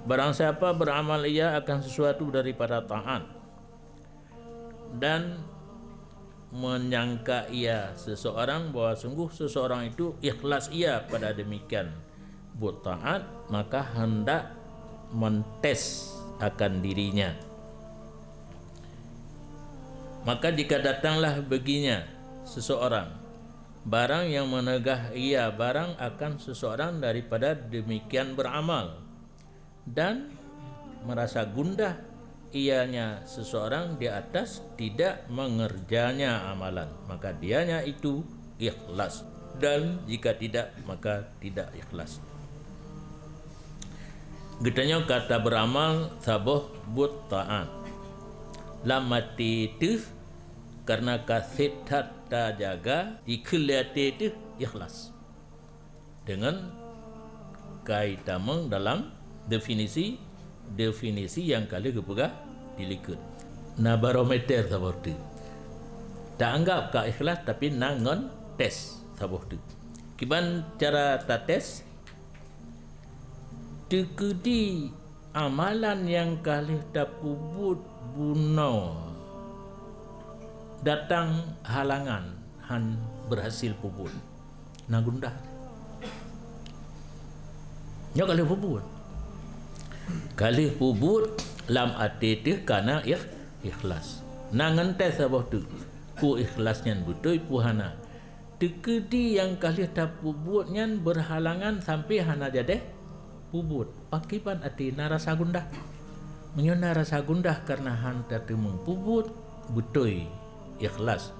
Barang siapa beramal ia akan sesuatu daripada taat dan menyangka ia seseorang bahwa sungguh seseorang itu ikhlas ia pada demikian buat taat, maka hendak mentes akan dirinya. Maka jika datanglah baginya seseorang barang yang menegah ia barang akan seseorang daripada demikian beramal dan merasa gundah ianya seseorang di atas tidak mengerjanya amalan, maka dianya itu ikhlas, dan jika tidak maka tidak ikhlas. Getanya kata beramal saboh buat taat lamati itu karena kasih tata jaga dikeliati itu ikhlas dengan kaitamang dalam definisi yang kali kepuga dilikut. Na barometer seperti tak anggap ka ikhlas tapi nangon tes seperti kiban cara ta tes tekedi amalan yang kali tapubut buno datang halangan han berhasil pubut na gundah nya kali pubut kali pubut lam ati tu kana ikhlas nangan tes sabah tu ku ikhlasnya betul puhana tekedi yang kali tak pubutnya berhalangan sampai hana jadeh pubut pakipan ati narasa gundah menyona rasa gundah karena han tatu mengpubut betul ikhlas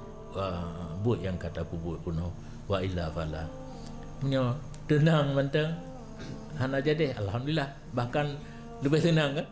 buat yang kata pubut kuno wa illa fala menyo tenang mentang hana jadeh alhamdulillah bahkan lebih senang kan.